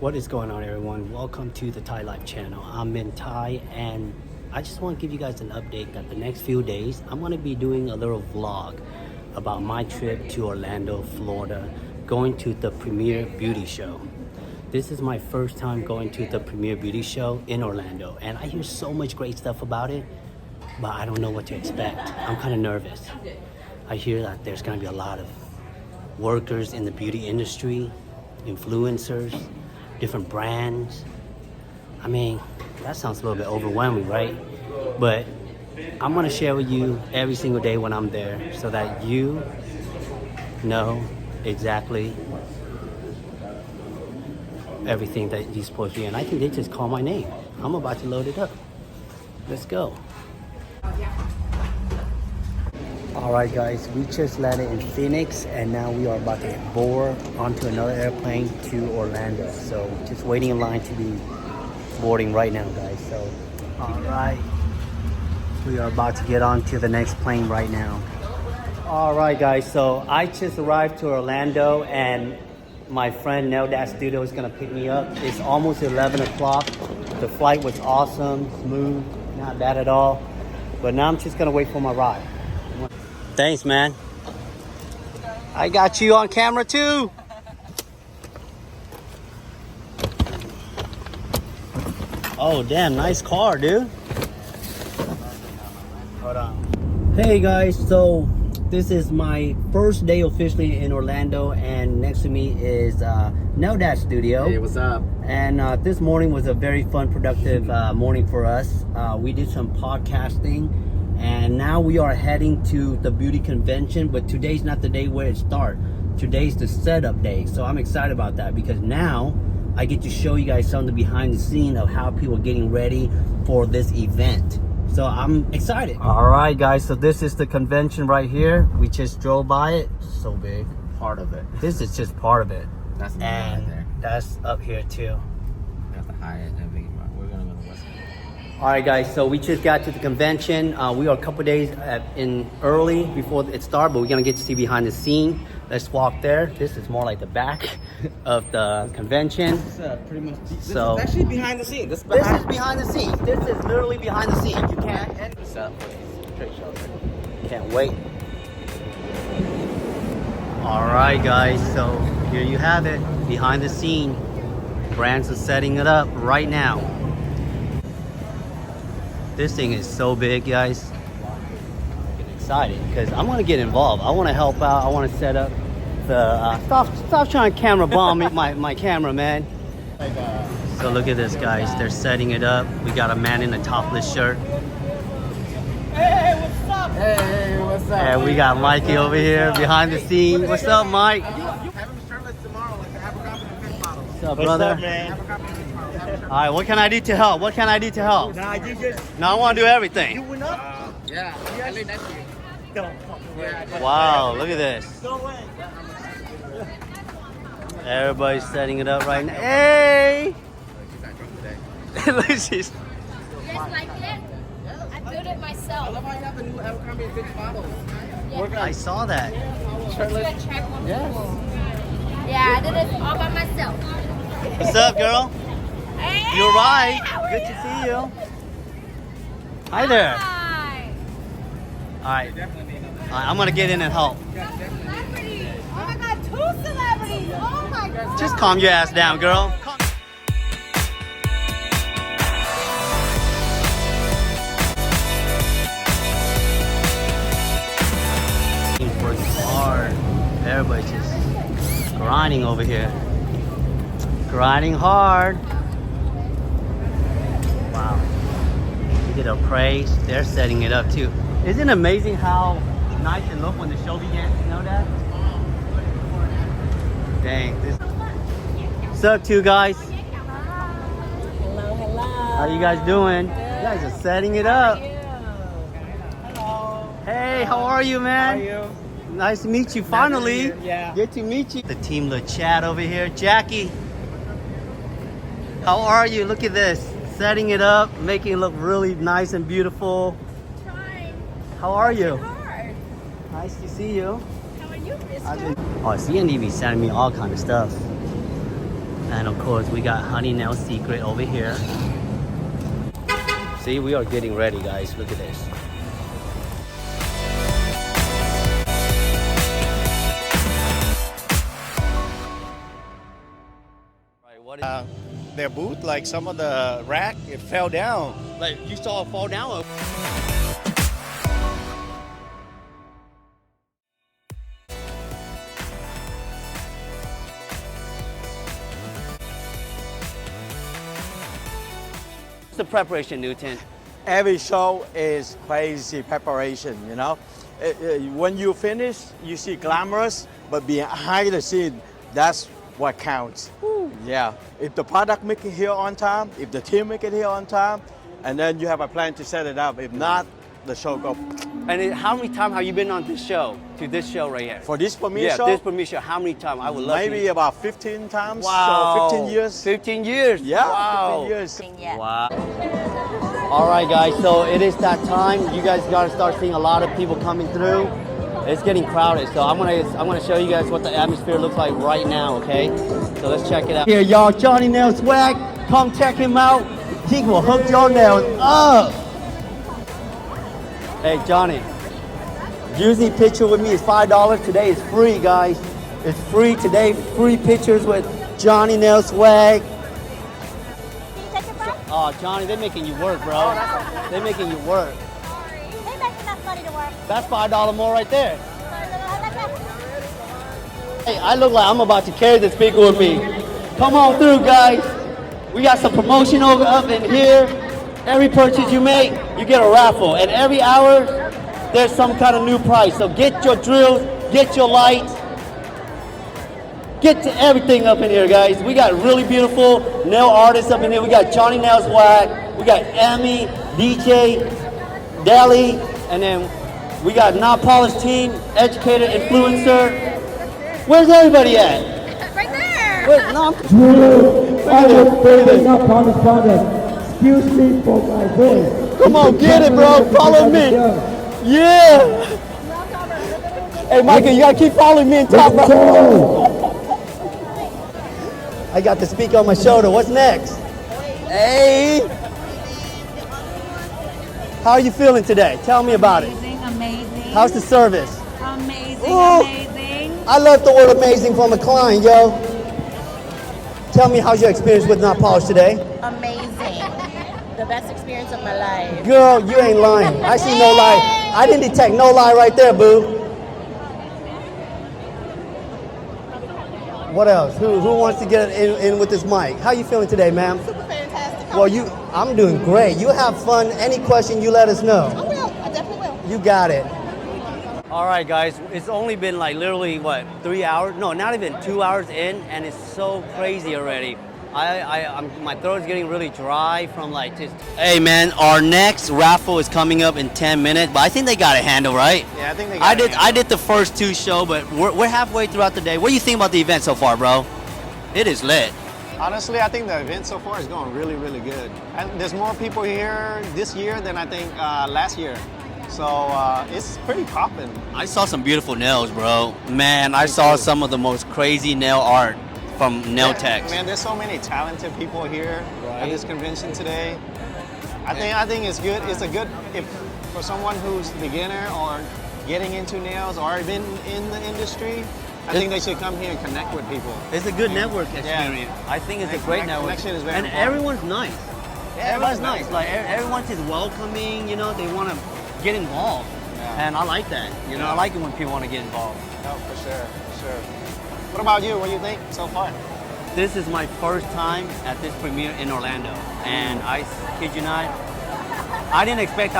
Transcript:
What is going on, everyone? Welcome to the Thai Life channel. I'm Min Thai, and I just want to give you guys an update that the next few days I'm going to be doing a little vlog about my trip to Orlando, Florida, going to the Premier Beauty Show. This is my first time going to the Premier Beauty Show in Orlando, and I hear so much great stuff about it, but I don't know what to expect. I'm kind of nervous. I hear that there's going to be a lot of workers in the beauty industry, influencers, different brands. I mean, that sounds a little bit overwhelming, right? But I'm gonna share with you every single day when I'm there so that you know exactly everything that you're supposed to be. And I think they just call my name. I'm about to load it up. Let's go. All right, guys, we just landed in Phoenix, and now we are about to board onto another airplane to Orlando. So just waiting in line to be boarding right now, guys. So, all right, we are about to get on to the next plane right now. All right, guys, so I just arrived to Orlando, and my friend Nail Dat Studio is gonna pick me up. It's almost 11 o'clock. The flight was awesome, smooth, not bad at all. But now I'm just gonna wait for my ride. Thanks, man. I got you on camera too. Oh, damn, nice car, dude. Hold on. Hey guys, so this is my first day officially in Orlando, and next to me is Nail Dat Studio. Hey, what's up? And this morning was a very fun, productive morning for us. We did some podcasting. And now we are heading to the beauty convention, but today's not the day where it starts. Today's the setup day. So I'm excited about that because now I get to show you guys some of the behind the scene of how people are getting ready for this event. So I'm excited. All right, guys. So this is the convention right here. We just drove by it. So big. Part of it. This is just part of it. That's the and right there. That's up here too. That's the Hyatt and Vegas. We're gonna go to West. All right, guys, so we just got to the convention. We are a couple days in early before it starts, but we're gonna get to see behind the scene. Let's walk there. This is more like the back of the convention. This is pretty much. This So- is actually behind the scenes. This is behind the scenes. This is literally behind the scenes. You can't. What's up? Trade show. Can't wait. All right, guys, so here you have it. Behind the scene. Brands are setting it up right now. This thing is so big, guys. I'm getting excited because I want to get involved. I want to help out. I want to set up the. Stop trying to camera bomb my camera, man. So look at this, guys. They're setting it up. We got a man in a topless shirt. Hey, what's up? Hey, what's up? And we got Mikey over here behind the scene. What's up, Mike? You have him shirtless tomorrow with the Abercrombie and Fitch model. What's up, brother? man? All right, what can I do to help? What can I do to help? Nah, you just No, I want to do everything. doing up. Yeah, I laid that to you. Don't fucking way. Yeah, Wow, look at this. No way. Everybody's setting it up right now. Hey! She's not drunk today. Look, she's. You guys like it? I built it I myself. love how you have the new Abercrombie and Fitch models. I saw that. Shirtless. Yes. Yeah, I did it all by myself. What's up, girl? Hey, You're right. how are Good to see you. Hi there. Hi. All right. I'm gonna get in and help. Celebrities. Oh my God, 2 celebrities. Oh my God. Just calm your ass down, girl. He's working hard. Everybody's just grinding over here. Grinding hard. Wow. We did a praise. They're setting it up too. Isn't it amazing how nice it looked when the show began? You know that? Dang. What's up, two guys? Hello, hello. How you guys doing? You guys are setting it up. Hello. Hey, how are you, man? How are you? Nice to meet you finally. Yeah. Good to meet you. The team Le Chat over here. Jackie, how are you? Look at this. Setting it up, making it look really nice and beautiful. Trying How are you? hard. Nice to see you. How are you, I've mister? been- Oh, CNDB sending me all kind of stuff. And of course, we got Honey Nail Secret over here. See, we are getting ready, guys. Look at this. Their booth, like some of the rack, it fell down. Like, you saw it fall down? What's the preparation, Newton? Every show is crazy preparation, you know. When you finish, you see glamorous, but behind the scene, that's what counts. Yeah, if the product make it here on time, if the team make it here on time, and then you have a plan to set it up. If not, the show go. And how many times have you been on this show, to this show right here? For this premiere Yeah, show, this premiere show, how many times? I would love maybe to. about 15 times. Wow. So 15 years. 15 years? Yeah, Wow. 15 years. Yeah. Wow. All right, guys, so it is that time. You guys got to start seeing a lot of people coming through. It's getting crowded, so I'm gonna show you guys what the atmosphere looks like right now, okay? So let's check it out. Here, y'all, Johnny Nail Swag. Come check him out. He will hook your nails up. Hey, Johnny. Usually picture with me is $5. Today is free, guys. It's free today. Free pictures with Johnny Nail Swag. Can you take your price? Oh, Johnny, they're making you work, bro. They're making you work. They make enough money to work. That's $5 more right there. Hey, I look like I'm about to carry the speaker with me. Come on through, guys. We got some promotion over up in here. Every purchase you make, you get a raffle. And every hour, there's some kind of new prize. So get your drills, get your lights, get to everything up in here, guys. We got really beautiful nail artists up in here. We got Johnny Nail Swag. We got Emmy, DJ, Deli, and then we got Not Polished Team, Educator, Influencer. Where's everybody at? Right there. Where's, no, I will pay the not correspondent. Excuse me for my voice. come on, get it, bro. Follow me. Yeah. Hey, Micah, you gotta keep following me in top, bro. I got the speaker on my shoulder. What's next? Hey. How are you feeling today? Tell me about it. Amazing. How's the service? Amazing. Ooh. Amazing. I love the word amazing from a client, yo. Tell me, how's your experience with Not Polished today? Amazing. The best experience of my life. Girl, you ain't lying. I see no lie. I didn't detect no lie right there, boo. What else? Who wants to get in with this mic? How you feeling today, ma'am? Super fantastic. Well, I'm doing great. You have fun. Any question, you let us know. I will. I definitely will. You got it. All right, guys. It's only been like literally, what, 3 hours? No, not even 2 hours in, and it's so crazy already. My throat's getting really dry from like just... Hey, man, our next raffle is coming up in 10 minutes, but I think they got it handled, right? Yeah, I think they got it I did the first two shows, but we're halfway throughout the day. What do you think about the event so far, bro? It is lit. Honestly, I think the event so far is going really, really good. And there's more people here this year than I think last year. So it's pretty popping. I saw some beautiful nails, bro. Man, I saw some of the most crazy nail art from nail techs. Man, there's so many talented people here at this convention today. I think it's good. It's a good if for someone who's a beginner or getting into nails or been in the industry. I think they should come here and connect with people. It's a good network experience. I think it's a great network. Connection is very and important. everyone's nice. Yeah, Everyone's nice. Like everyone's just welcoming. You know, they want to get involved, and I like that. You know, I like it when people want to get involved. Oh, for sure, for sure. What about you? What do you think so far? This is my first time at this premiere in Orlando, and I kid you not, I didn't expect